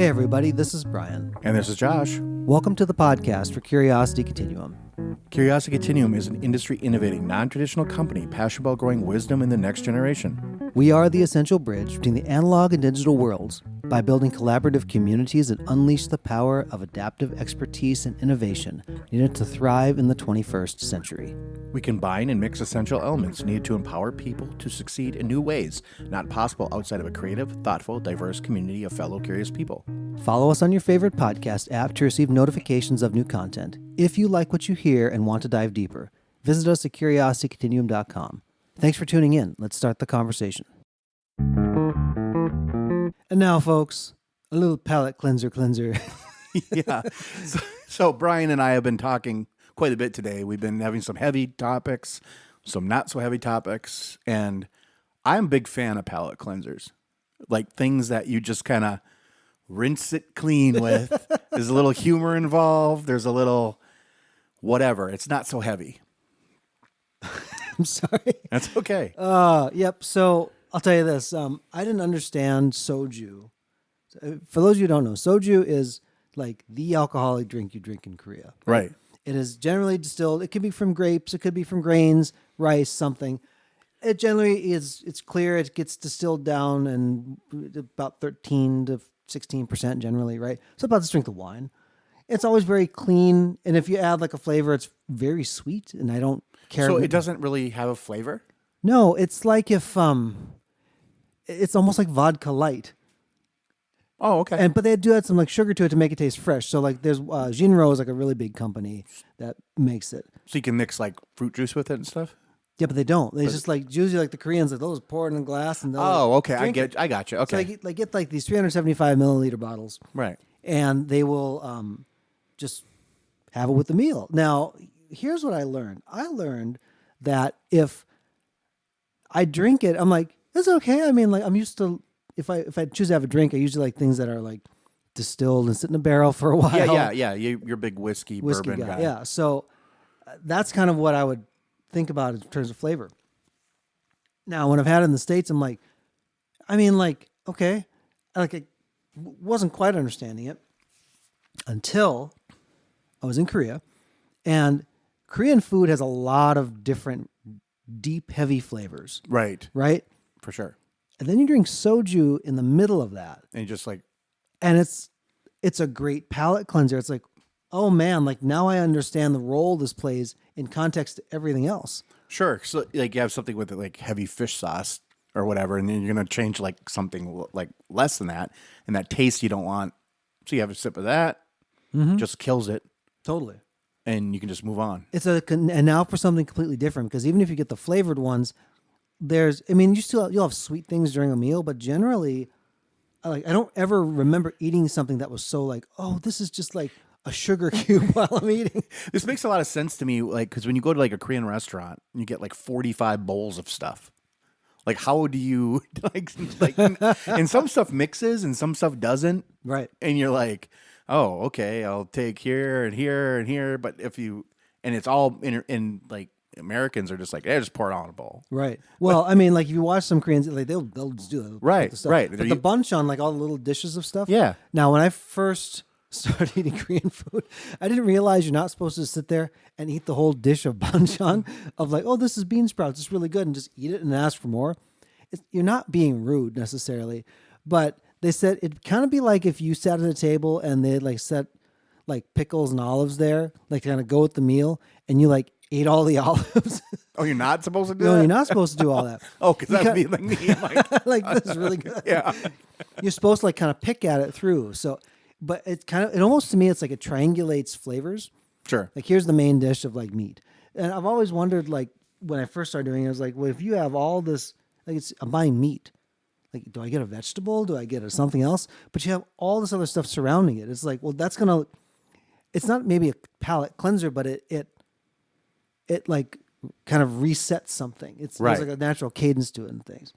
Hey everybody, this is Brian. And this is Josh. Welcome to the podcast for Curiosity Continuum. Curiosity Continuum is an industry-innovating, non-traditional company passionate about growing wisdom in the next generation. We are the essential bridge between the analog and digital worlds by building collaborative communities that unleash the power of adaptive expertise and innovation needed to thrive in the 21st century. We combine and mix essential elements needed to empower people to succeed in new ways, not possible outside of a creative, thoughtful, diverse community of fellow curious people. Follow us on your favorite podcast app to receive notifications of new content. If you like what you hear and want to dive deeper, visit us at curiositycontinuum.com. Thanks for tuning in. Let's start the conversation. And now, folks, a little palate cleanser. Yeah. So Brian and I have been talking quite a bit today. We've been having some heavy topics, some not so heavy topics, and I'm a big fan of palate cleansers. Like things that you just kind of rinse it clean with. There's a little humor involved. There's a little whatever. It's not so heavy. I'm sorry. That's okay. Yep. So I'll tell you this. I didn't understand soju. For those of you who don't know, soju is like the alcoholic drink you drink in Korea. Right. It is generally distilled. It could be from grapes. It could be from grains, rice, something. It generally is. It's clear. It gets distilled down and about 13 to 16% generally, right? So about the strength of wine. It's always very clean, and if you add like a flavor, it's very sweet, and I don't care. So it doesn't really have a flavor? No, it's like if it's almost like vodka light. Oh, okay. But they do add some like sugar to it to make it taste fresh. So like there's Jinro is like a really big company that makes it. So you can mix like fruit juice with it and stuff? Yeah, but they don't. They just like usually like the Koreans, like they'll just pour it in a glass and they'll okay. I got you. Okay. So they get like these 375 milliliter bottles. Right. And they will just have it with the meal. Now, here's what I learned. I learned that if I drink it, I'm like, it's okay. I mean, like I'm used to if I choose to have a drink, I usually like things that are like distilled and sit in a barrel for a while. Yeah. You're a big whiskey bourbon guy. Yeah. So that's kind of what I would think about in terms of flavor. Now, when I've had it in the States, I'm like, okay, I wasn't quite understanding it until I was in Korea, and Korean food has a lot of different deep, heavy flavors. Right. For sure. And then you drink soju in the middle of that. And you just like... And it's a great palate cleanser. It's like, oh man, like now I understand the role this plays in context to everything else. Sure. So like you have something with it, like heavy fish sauce or whatever, and then you're going to change like something like less than that. And that taste you don't want. So you have a sip of that, just kills it. Totally. And you can just move on. And now for something completely different, because even if you get the flavored ones, you'll have sweet things during a meal, but generally, I don't ever remember eating something that was so like, oh, this is just like a sugar cube while I'm eating. This makes a lot of sense to me, like, because when you go to like a Korean restaurant, you get like 45 bowls of stuff. Like, how do you like? And some stuff mixes and some stuff doesn't. Right. And you're like, oh, okay, I'll take here and here and here. But it's all in like Americans are just like, just pour it on a bowl. Right. Well, like if you watch some Koreans, like they'll just do that. Right. Right. But the banchan, like all the little dishes of stuff. Yeah. Now, when I first started eating Korean food, I didn't realize you're not supposed to sit there and eat the whole dish of banchan of like, oh, this is bean sprouts. It's really good. And just eat it and ask for more. You're not being rude necessarily, but they said it'd kind of be like if you sat at a table and they like set like pickles and olives there, like kind of go with the meal, and you like ate all the olives. Oh, you're not supposed to do that? No, you're not supposed to do all that. Oh, because that'd be like me. Like, this is really good. Yeah. You're supposed to like kind of pick at it through. So, but it almost to me, it's like it triangulates flavors. Sure. Like here's the main dish of like meat. And I've always wondered, like when I first started doing it, I was like, well, if you have all this, like I'm buying meat. Like, do I get a vegetable? Do I get something else? But you have all this other stuff surrounding it. It's like, well, it's not maybe a palate cleanser, but it like kind of resets something. There's like a natural cadence to it and things.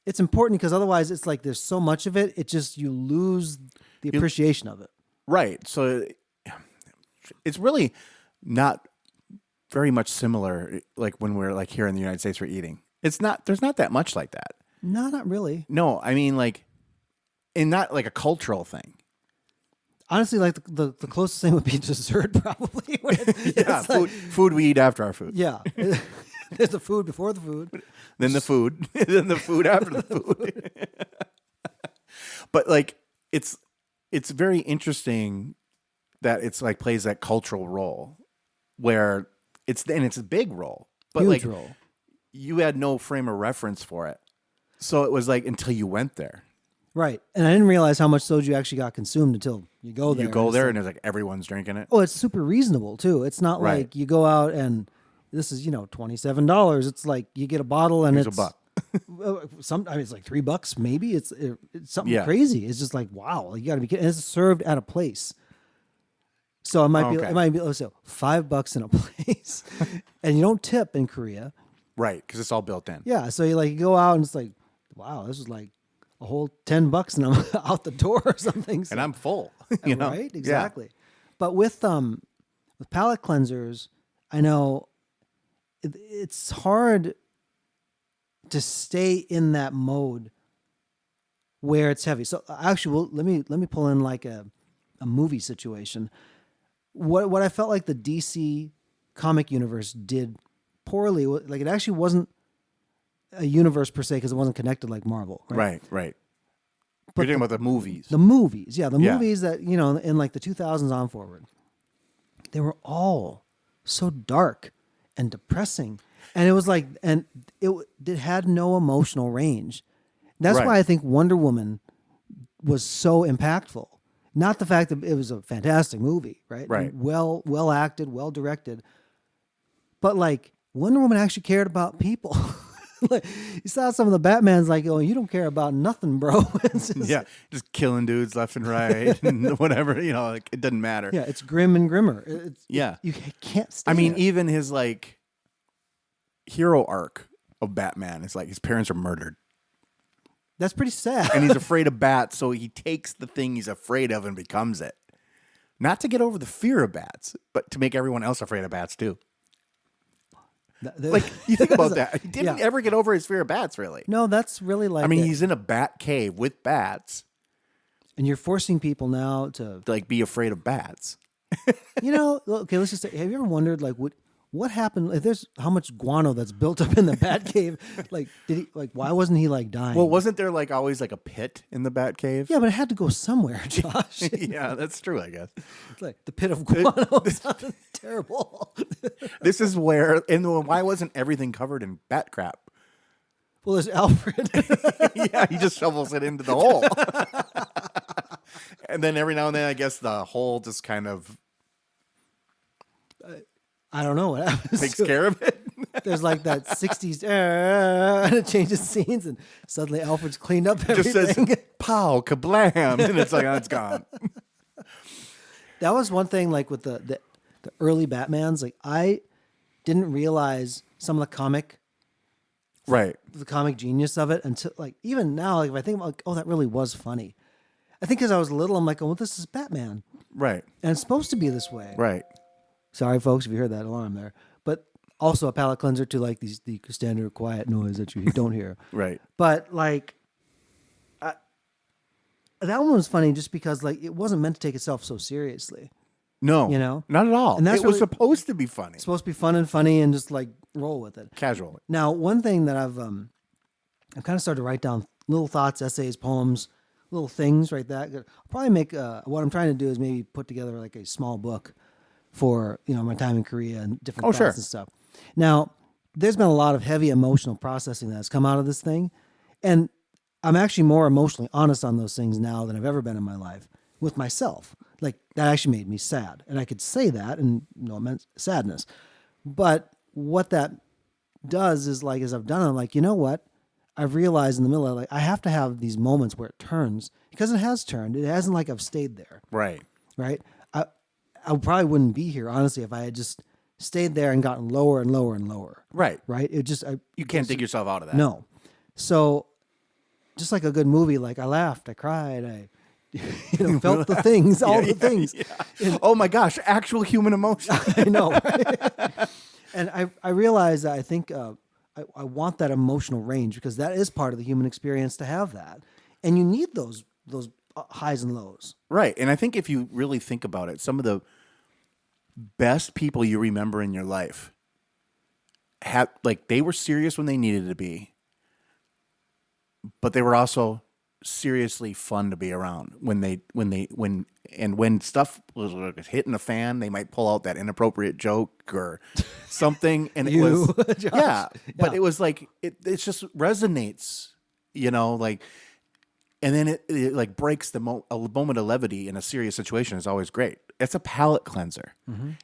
It's important because otherwise it's like there's so much of it, you lose the appreciation of it. Right. So it's really not very much similar like when we're like here in the United States we're eating. There's not that much like that. No, not really. No, I mean like and not like a cultural thing. Honestly, like the closest thing would be dessert, probably. Yeah, food we eat after our food. Yeah. There's the food before the food. Then the food, then the food after the food. But like, it's very interesting that it's like plays that cultural role where it's a big role, but Huge like role. you had no frame of reference for it, so it was like until you went there. Right. And I didn't realize how much soju actually got consumed until you go there. You go and there and it's like everyone's drinking it. oh, it's super reasonable too. It's not Right. like you go out and this is, $27. It's like you get a bottle and Here's it's a buck. it's like $3 maybe. It's something Yeah. crazy. It's just like, wow, you got to be kidding. And it's served at a place. So it might Okay. be so $5 in a place. And you don't tip in Korea. Right, because it's all built in. Yeah, so you go out and it's like, wow, this is like a whole $10 and I'm out the door or something. So, And I'm full. You know? right? Yeah. Exactly. But with palate cleansers, I know it's hard to stay in that mode where it's heavy. So actually, let me pull in like a movie situation. What I felt like the DC comic universe did poorly, like it actually wasn't a universe per se because it wasn't connected like Marvel. Right. Right. But You're talking about the movies. The movies, yeah, Yeah. movies that in like the 2000s on forward, they were all so dark and depressing, and it was like, and it had no emotional range. That's Right. why I think Wonder Woman was so impactful. Not the fact that it was a fantastic movie, right? Right. Well acted, well directed, but like Wonder Woman actually cared about people. Like, you saw some of the Batmans like, oh, you don't care about nothing, bro. It's just- Yeah, just killing dudes left and right and whatever, like it doesn't matter. yeah, it's grim and grimmer. Yeah. You can't stay I mean, there. even his like hero arc of Batman is like his parents are murdered That's pretty sad. and he's afraid of bats, so he takes the thing he's afraid of and becomes it. Not to get over the fear of bats, but to make everyone else afraid of bats too. Like, you think about that. He didn't Yeah. ever get over his fear of bats, really. No, that's really like I mean, it. he's in a bat cave with bats And you're forcing people now to, to like be afraid of bats. okay, let's just say, have you ever wondered like what happened if there's how much guano that's built up in the bat cave? Like, why wasn't he like dying? Well, wasn't there like always like a pit in the bat cave? yeah, but it had to go somewhere, Josh. Yeah, that's true, I guess. It's like the pit of guano sounded terrible. This is where, and why wasn't everything covered in bat crap? Well, there's Alfred. Yeah, he just shovels it into the hole. And then every now and then, I guess the hole just kind of I don't know what happens. takes to it. care of it. There's like that 60s, and it changes scenes, and suddenly Alfred's cleaned up Just everything. says, pow, kablam. And it's like, oh, it's gone. That was one thing, like with the early Batmans. Like I didn't realize some of Right. the comic genius of it until like even now. Like if I think about, like, oh, that really was funny. I think because I was little, I'm like, oh, well, this is Batman, Right. and it's supposed to be this way. Right. Sorry, folks, if you heard that alarm there, but also a palate cleanser to like the standard quiet noise that you don't hear. Right. But like, that one was funny just because like it wasn't meant to take itself so seriously. No. Not at all. And that's it was really- supposed to be funny. It's supposed to be fun and funny and just like roll with it. Casually. Now, one thing that I've kind of started to write down little thoughts, essays, poems, little things, right? That I'll probably make. What I'm trying to do is maybe put together like a small book for my time in Korea and different thoughts sure. and stuff. Now, there's been a lot of heavy emotional processing that's come out of this thing, and I'm actually more emotionally honest on those things now than I've ever been in my life with myself. Like that actually made me sad, and I could say that, and it meant sadness. But what that does is like, as I've done it, I'm like, you know what? I've realized in the middle of like I have to have these moments where it turns because it has turned. It hasn't like I've stayed there, Right. right? I probably wouldn't be here honestly if I had just stayed there and gotten lower and lower and lower. Right. Right? It just You can't dig yourself out of that. no. So just like a good movie, like I laughed, I cried, I felt the things, all the things. Yeah. Oh my gosh, actual human emotion. I know. Right? And I realize that I think I want that emotional range because that is part of the human experience to have that. And you need those those highs and lows. Right. And I think if you really think about it, some of the best people you remember in your life had, like, they were serious when they needed to be, but they were also seriously fun to be around when stuff was like hitting the fan. They might pull out that inappropriate joke or something, and it was Josh. yeah, but it was like it just resonates, like, and then it like breaks a moment of levity in a serious situation is always great. It's a palate cleanser.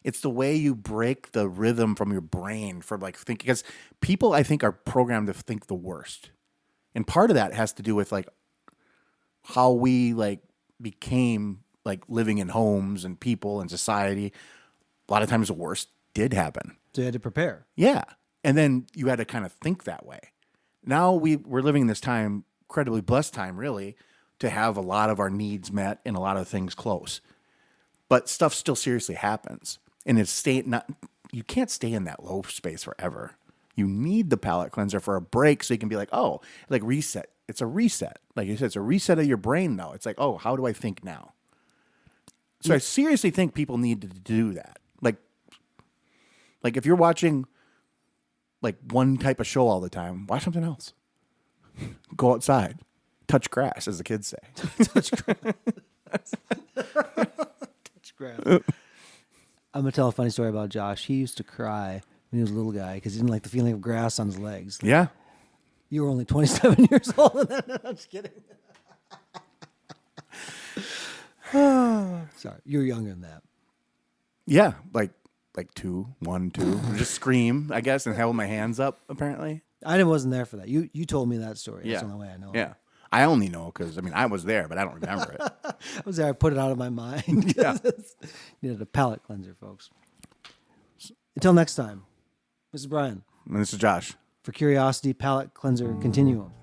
It's the way you break the rhythm from your brain for like thinking, because people, I think, are programmed to think the worst. And part of that has to do with like how we like became like living in homes and people and society. A lot of times the worst did happen. So you had to prepare. Yeah. And then you had to kind of think that way. Now we're living in this time, incredibly blessed time, really, to have a lot of our needs met and a lot of things close. But stuff still seriously happens. And you can't stay in that low space forever. You need the palate cleanser for a break so you can be like, oh, like reset. It's a reset. Like you said, it's a reset of your brain now. It's like, oh, how do I think now? So I seriously think people need to do that. Like if you're watching like one type of show all the time, watch something else. Go outside. Touch grass, as the kids say. Touch grass. Touch grass. I'm going to tell a funny story about Josh. He used to cry when he was a little guy because he didn't like the feeling of grass on his legs. Yeah. You were only 27 years old. I'm just kidding. Sorry, you're younger than that. Yeah, like 2, 1, 2. Just scream, I guess, and hold my hands up, apparently. I wasn't there for that. You told me that story. Yeah. That's the only way I know it. Yeah. I only know because, I was there, but I don't remember it. I was there. I put it out of my mind. Yeah. Needed a palate cleanser, folks. Until next time, this is Brian. And this is Josh. For Curiosity Palate Cleanser Continuum.